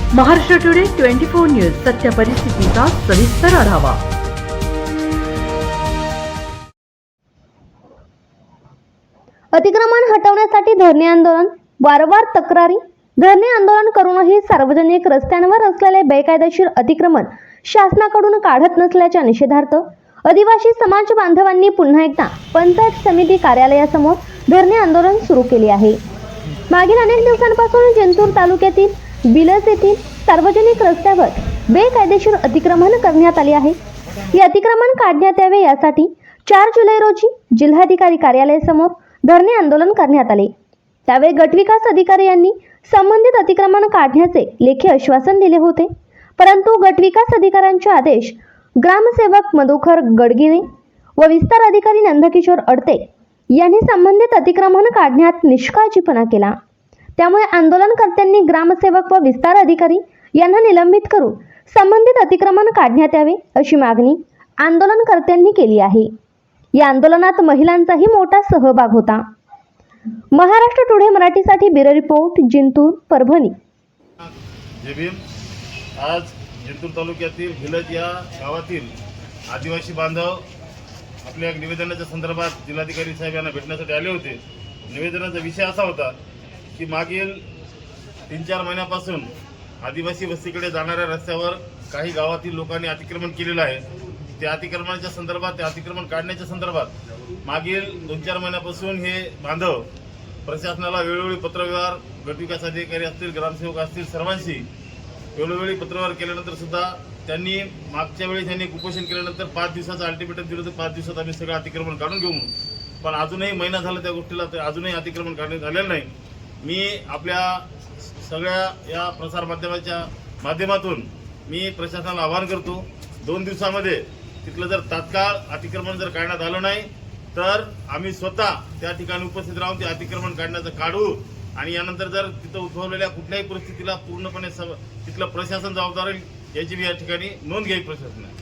Maharashtra today 24 news सत्य परिस्थितीचा सविस्तर आढावा। अतिक्रमण हटवण्यासाठी धरणे आंदोलन, वारंवार तक्रारी। धरणे आंदोलन करूनही सार्वजनिक रस्त्यांवर असलेले बेकायदेशीर अतिक्रमण शासनाकडून काढत नसल्याच्या निषेधार्थ आदिवासी समाज बांधवांनी पुन्हा एकदा पंचायत समिती कार्यालयासमोर धरणे आंदोलन सुरू केले आहे। मागील अनेक दिवसांपासून जिंतूर तालुक्यातील बिलस येथील सार्वजनिक रस्त्यावर बेकायदेशीर अतिक्रमण करण्यात आले आहे। हे अतिक्रमण काढण्यात यावे यासाठी 4 जुलै रोजी जिल्हाधिकारी कार्यालयासमोर धरणे आंदोलन करण्यात आले। त्यावेळी गटविकास अधिकारी यांनी संबंधित अतिक्रमण काढण्याचे लेखी आश्वासन दिले होते, परंतु गटविकास अधिकाऱ्यांचे आदेश ग्रामसेवक मधुकर गडगिरे व विस्तार अधिकारी नंदकिशोर अडते यांनी संबंधित अतिक्रमण काढण्यात निष्काळजीपणा केला। त्यामुळे आंदोलनकर्त्यांनी ग्रामसेवक व विस्तार अधिकारी यांना निलंबित करून संबंधित अतिक्रमण काढण्यात यावे अशी मागणी आंदोलनकर्त्यांनी केली आहे। या आंदोलनात महिलांचाही मोठा सहभाग होता। महाराष्ट्र टुडे मराठीसाठी ब्युरो रिपोर्ट, जिंतूर, परभणी। जय भीम। आज जिंतूर तालुक्यातील भिलज या गावातील आदिवासी बांधव आपल्या निवेदनाच्या संदर्भात जिल्हाधिकारी साहेब यांना भेटण्यासाठी आले होते। निवेदनाचा विषय असा होता की मागील 3-4 महिन्यापासून आदिवासी वस्तीकडे जाणाऱ्या रस्त्यावर काही गावातील लोकांनी अतिक्रमण केलेलं आहे। त्या अतिक्रमणाच्या संदर्भात, त्या अतिक्रमण काढण्याच्या संदर्भात मागील 2-4 महिन्यापासून हे बांधव प्रशासनाला वेळोवेळी पत्रव्यवहार, गटविकास अधिकारी असतील, ग्रामसेवक असतील, सर्वांशी वेळोवेळी पत्रव्यवहार केल्यानंतर सुद्धा त्यांनी मागच्या वेळी त्यांनी उपोषण केल्यानंतर 5 दिवसाचा अल्टिमेटम दिलं होतं, 5 दिवसात आम्ही सगळं अतिक्रमण काढून घेऊ। पण अजूनही महिना झाला त्या गोष्टीला, तर अजूनही अतिक्रमण काढण्यात आलेलं नाही। मी आपल्या सगळ्या या प्रसार माध्यमाच्या माध्यमातून मी प्रशासनाला आवाहन करतो, 2 दिवसामध्ये तिथलं जर तात्काळ अतिक्रमण जर काढण्यात आलं नाही तर आम्ही स्वतः त्या ठिकाणी उपस्थित राहून ते अतिक्रमण काढण्याचं काढू आणि यानंतर जर तिथं उद्भवलेल्या कुठल्याही परिस्थितीला पूर्णपणे तिथलं प्रशासन जबाबदार राहील याची मी या ठिकाणी नोंद घ्यावी प्रशासनाने।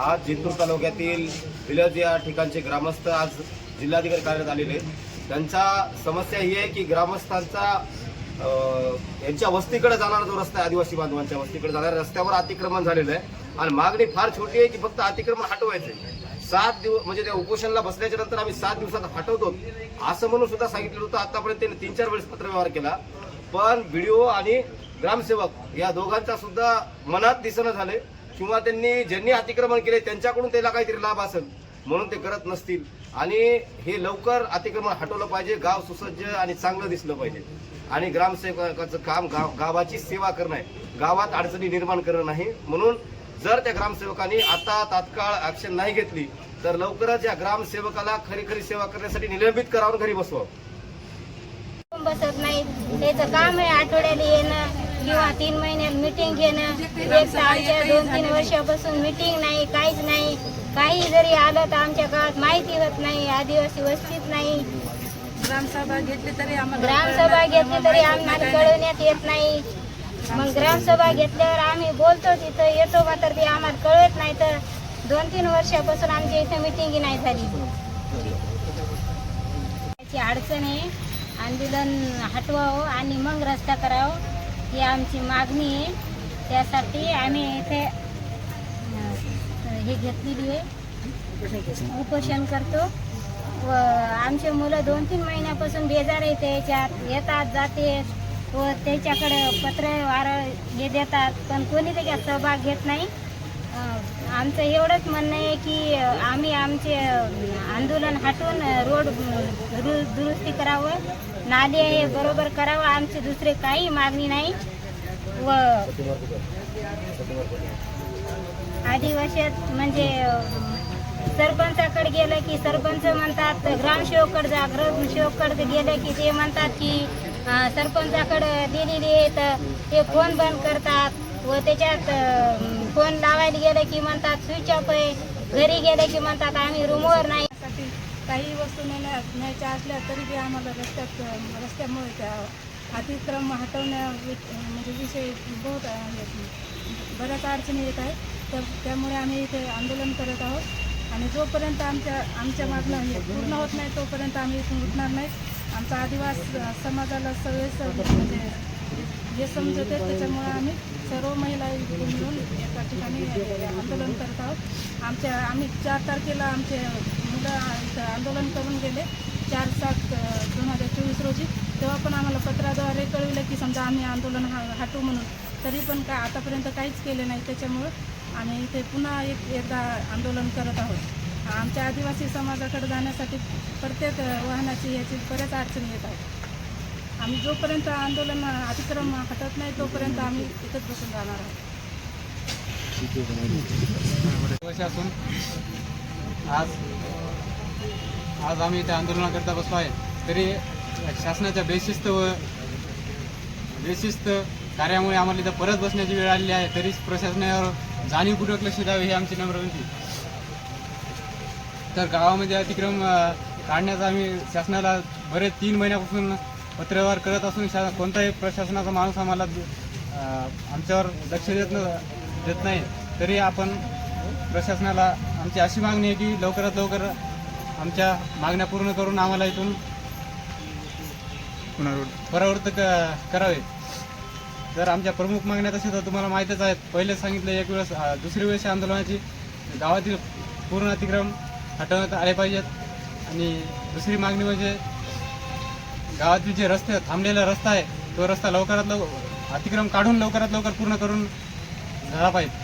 आज जिंतूर तालुक्यातील विलज या ठिकाणचे ग्रामस्थ आज जिल्हाधिकारी कार्यालयात आलेले। त्यांचा समस्या ही आहे की ग्रामस्थांचा यांच्या वस्तीकडे जाणारा जो रस्ता आहे, आदिवासी बांधवांच्या वस्तीकडे जाणाऱ्या रस्त्यावर अतिक्रमण झालेलं आहे आणि मागणी फार छोटी आहे की फक्त अतिक्रमण हटवायचे। 7 दिवस म्हणजे त्या उपोषणाला बसल्याच्या नंतर आम्ही 7 दिवसात हटवतो असं म्हणून सुद्धा सांगितलं होतं। आतापर्यंत त्यांनी 3-4 वेळेस पत्रव्यवहार केला, पण व्हिडिओ आणि ग्रामसेवक या दोघांचा सुद्धा मनात दिसणं झाले किंवा ज्यांनी अतिक्रमण केले त्यांच्याकडून त्याला काहीतरी लाभ असेल म्हणून ते करत नसतील आणि हे लवकर अतिक्रमण हटवलं पाहिजे। गाव सुसज्ज आणि चांगलं दिसलं पाहिजे आणि ग्रामसेवकाचं काम गावाची सेवा करणं आहे, गावात अडचणी निर्माण करणं नाही। म्हणून जर त्या ग्रामसेवकांनी आता तात्काळ ऍक्शन नाही घेतली तर लवकरच या ग्रामसेवकाला खरी सेवा करण्यासाठी निलंबित करावं, घरी बसवावं। बसत नाही, त्याचं काम आहे आठवड्याला येणं किंवा 3 महिन्यात मीटिंग घेणं। एक आमच्या 2-3 वर्षापासून मीटिंग नाही, काहीच नाही। काही जरी आलं तर आमच्या गावात माहिती होत नाही, आदिवासी वस्तीत नाही। ग्रामसभा घेतली तरी आम्हाला कळवण्यात येत नाही। मग ग्रामसभा घेतल्यावर आम्ही बोलतो, तिथं येतो, मात्र ते आम्हाला कळत नाही। तर 2-3 वर्षापासून आमच्या इथे मीटिंग नाही झाली। त्याची अडचण आहे, आंदोलन हटवावं आणि मग रस्ता करावं ही आमची मागणी आहे। त्यासाठी आम्ही इथे हे घेतलेली आहे, उपोषण करतो व आमचे मुलं 2-3 महिन्यापासून बेजार आहे, त्याच्यात येतात जाते व त्याच्याकडे पत्र हे देतात, पण कोणी त्याच्यात सहभाग घेत नाही। आमचं एवढंच म्हणणं आहे की आम्ही आमचे आंदोलन हटवून रोड दुरुस्ती करावं, नाली आहे बरोबर करावं, आमची दुसरे काही मागणी नाही। व आदिवासीत म्हणजे सरपंचाकडे गेलं की सरपंच म्हणतात ग्रामसेवककडे जा, ग्रामसेवककडे गेलं की ते म्हणतात की सरपंचाकडे दिलेली आहे तर ते फोन बंद करतात व त्याच्यात फोन लावायला गेलं की म्हणतात स्विच ऑफ आहे, घरी गेले की म्हणतात आम्ही रूमवर नाही। काही वस्तू न्यायच्या असल्या तरी ते आम्हाला रस्त्यामुळे त्या अतिक्रमण हटवण्या म्हणजे विषय बहुत बऱ्याच अडचणी येत आहेत। त्यामुळे आम्ही इथे आंदोलन करत आहोत आणि जोपर्यंत आमच्या मागणं हे पूर्ण होत नाही तोपर्यंत आम्ही इथून उठणार नाही। आमचा आदिवासी समाजाला सगळे म्हणजे जे समजते त्याच्यामुळे आम्ही सर्व महिला मिळून एका ठिकाणी आंदोलन करत आहोत. आम्ही 4 तारखेला आमचे मुलं इथं आंदोलन करून गेले 4/7/2024 रोजी. तेव्हा पण आम्हाला पत्राद्वारे कळविलं की समजा आम्ही आंदोलन हटू म्हणून, तरी पण आतापर्यंत काहीच केले नाही. त्याच्यामुळं आम्ही इथे पुन्हा एकदा आंदोलन करत आहोत. आमच्या आदिवासी समाजाकडे जाण्यासाठी प्रत्येक वाहनाची याची बऱ्याच अडचणी येत आहेत. आम्ही जोपर्यंत आंदोलन अतिक्रम हटत नाही तोपर्यंत आम्ही इथंच बसून राहणार आहोत. वर्षापासून आज आम्ही इथे आंदोलनाकरता बसलो आहे. तरी शासनाच्या बेशिस्त कार्यामुळे आम्हाला इथं परत बसण्याची वेळ आलेली आहे. तरी प्रशासनावर जाणीवपूर्वक लक्ष द्यावे ही आमची नम्र विनंती. तर गावामध्ये अतिक्रम काढण्याचा आम्ही शासनाला बरेच 3 महिन्यापासून पत्रव्यवहार करत असून कोणताही प्रशासनाचा माणूस आम्हाला आमच्यावर लक्ष देत नाही. तरी आपण प्रशासनाला आमची अशी मागणी आहे की लवकरात लवकर आमच्या मागण्या पूर्ण करून आम्हाला इथून परावृत्त करावे. तर आमच्या प्रमुख मागण्या तशा तर तुम्हाला माहीतच आहेत. पहिले सांगितलं एक वेळेस, दुसरी वेळेस आंदोलनाची गावातील पूर्ण अतिक्रम हटवण्यात आले पाहिजेत. आणि दुसरी मागणी म्हणजे गावातील जे रस्ते थांबलेला रस्ता आहे तो रस्ता लवकरात लवकर अतिक्रम काढून लवकरात लवकर पूर्ण करून झाला पाहिजे.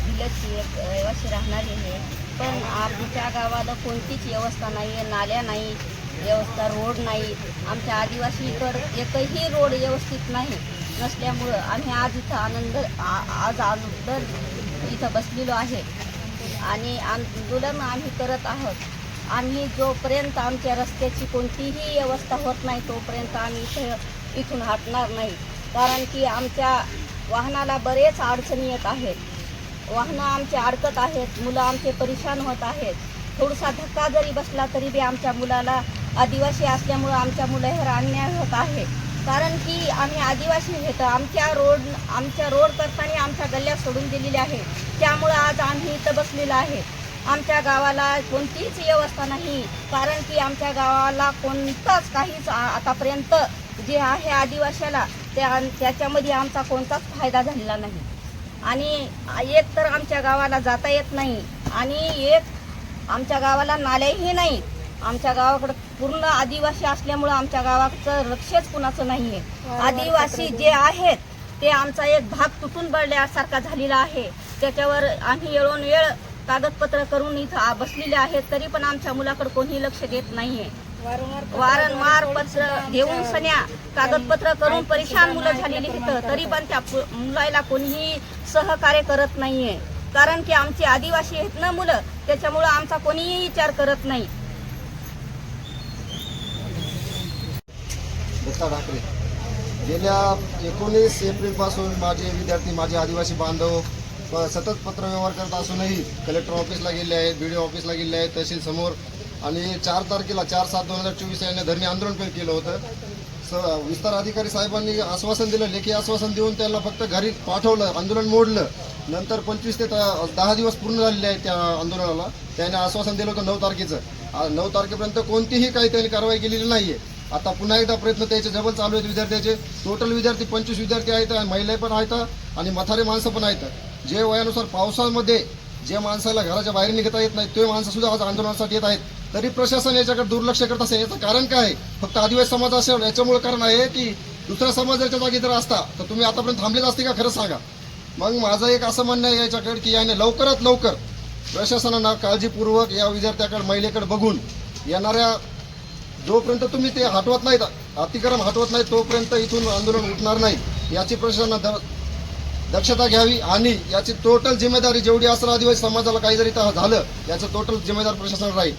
भिलची एक रहिवासी राहणारी आहे, पण आमच्या गावाला कोणतीच व्यवस्था नाही आहे. नाल्या नाही, व्यवस्था रोड नाही. आमच्या आदिवासीकडं एकही रोड व्यवस्थित नाही नसल्यामुळं आम्ही आज इथं आंदोलन इथं बसलेलो आहे आणि आंदोलन आम्ही करत आहोत. आम्ही जोपर्यंत आमच्या रस्त्याची कोणतीही व्यवस्था होत नाही तोपर्यंत आम्ही इथून हटणार नाही. कारण की आमच्या वाहनाला बरेच अडचणी येत आहेत. वाहनं आमचे अडकत आहेत, मुलं आमचे परेशान होत आहेत. थोडासा धक्का जरी बसला तरी बी आमच्या मुलाला, आदिवासी असल्यामुळं आमच्या मुलावर अन्याय होत आहे. कारण की आम्ही आदिवासी आहेत. आमच्या रोड करताना आमच्या गल्ल्या सोडून दिलेल्या आहे. त्यामुळं आज आम्ही इथं बसलेलो आहे. आमच्या गावाला कोणतीच व्यवस्था नाही. कारण की आमच्या गावाला कोणताच काहीच आतापर्यंत जे आहे आदिवासीला त्याच्यामध्ये आमचा कोणताच फायदा झालेला नाही. आणि एक तर आमच्या गावाला जाता येत नाही आणि एक आमच्या गावाला नाल्याही नाही. आमच्या गावाकडं पूर्ण आदिवासी असल्यामुळं आमच्या गावाचं लक्षच कुणाचं नाही आहे. आदिवासी जे आहेत ते आमचा एक भाग तुटून पडल्यासारखा झालेला आहे. त्याच्यावर आम्ही वेळोवेळ कागदपत्र करून इथं बसलेले आहेत. तरी पण आमच्या मुलाकडे कोणी लक्ष देत नाही आहे. वारंवार पत्र घेऊन सन्या कागदपत्र करून परेशान मुलं झालेली आहेत. तरी पण त्या मुलाला कोणीही सहकार्य करत नाही आहे. कारण की आमची आदिवासी आहेत ना मुलं, त्याच्यामुळं आमचा कोणीही विचार करत नाही. दत्ता ठाकरे. गेल्या 19 एप्रिलपासून माझे विद्यार्थी, माझे आदिवासी बांधव सतत पत्रव्यवहार करत असूनही कलेक्टर ऑफिसला गेले आहेत, BDO ऑफिसला गेले आहेत, तहसील समोर. आणि 4 तारखेला 4/7/2024 यांनी धरणे आंदोलन पण केलं होतं. विस्तार अधिकारी साहेबांनी आश्वासन दिलं, लेखी आश्वासन देऊन त्यांना फक्त घरी पाठवलं, आंदोलन मोडलं. नंतर 25 ते 10 दिवस पूर्ण झालेले आहेत त्या आंदोलनाला. त्याने आश्वासन दिलं होतं 9 तारखेचं. 9 तारखेपर्यंत कोणतीही काही त्यांनी कारवाई केलेली नाही आहे. आता पुन्हा एकदा प्रयत्न त्याचे जबल चालू आहेत विद्यार्थ्याचे. टोटल विद्यार्थी 25 विद्यार्थी आहेत, महिला पण आहेत आणि म्हातारे माणसं पण आहेत. जे वयानुसार पावसामध्ये जे माणसाला घराच्या बाहेर निघता येत नाही ते माणसं सुद्धा आज आंदोलनासाठी येत आहेत. तरी प्रशासन याच्याकडे दुर्लक्ष करत असेल. याचं कारण काय आहे? फक्त आदिवासी समाज असेल याच्यामुळे कारण आहे की दुसऱ्या समाजाच्या जागी जर असता तर तुम्ही आतापर्यंत थांबलेच असते का? खरं सांगा. मग माझं एक असं म्हणणं आहे याच्याकडे की याने लवकरात लवकर प्रशासनानं काळजीपूर्वक या विद्यार्थ्याकडे, महिलेकडे बघून येणाऱ्या जोपर्यंत तुम्ही ते हटवत नाहीत, अतिक्रम हटवत नाही तोपर्यंत इथून आंदोलन उठणार नाही. याची प्रशासनानं दक्षता घ्यावी आणि याची टोटल जिम्मेदारी जेवढी असेल आदिवासी समाजाला काही जरी झालं याचं टोटल जिम्मेदार प्रशासन राहील.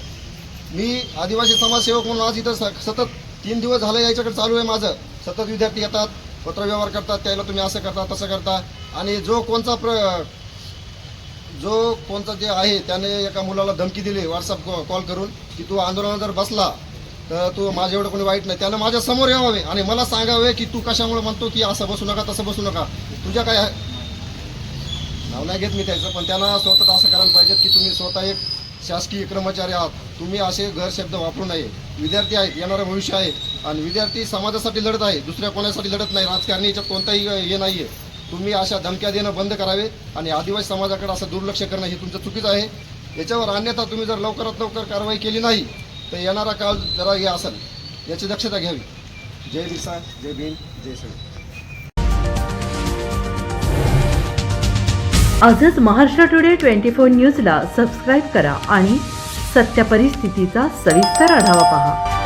मी आदिवासी समाजसेवक म्हणून आज इथं सतत 3 दिवस झालं याच्याकडे चालू आहे माझं. सतत विद्यार्थी येतात, पत्रव्यवहार करतात, त्याला तुम्ही असं करता तसं करता. आणि जो कोणचा जे आहे त्याने एका मुलाला धमकी दिली व्हॉट्सअप कॉल करून की तू आंदोलनात जर बसला तर तू माझ्या एवढं कोणी वाईट नाही. त्यानं माझ्या समोर यावे आणि मला सांगावे की तू कशामुळे म्हणतो की असं बसू नका तसं बसू नका. तुझ्या काय नाव नाही घेत मी त्याचं, पण त्यांना स्वतः असं करायला पाहिजे की तुम्ही स्वतः एक शासकीय कर्मचारी आहात, तुम्ही असे गैरशब्द वापरू नये. विद्यार्थी आहेत, येणारं भविष्य आहे आणि विद्यार्थी समाजासाठी लढत आहे, दुसऱ्या कोणासाठी लढत नाही. राजकारणी याच्यात कोणताही हे नाही आहे. तुम्ही अशा धमक्या देणं बंद करावे आणि आदिवासी समाजाकडे असं दुर्लक्ष करणं हे तुमचं चुकीचं आहे. याच्यावर अन्यथा तुम्ही जर लवकरात लवकर कारवाई केली नाही तर येणारा काळ जरा हे असेल, याची दक्षता घ्यावी. जय बिरसा, जय भीम, जय सगळे. आजच महाराष्ट्र टुडे 24 न्यूजला सबस्क्राईब करा आणि सत्य परिस्थितीचा सविस्तर आढावा पहा.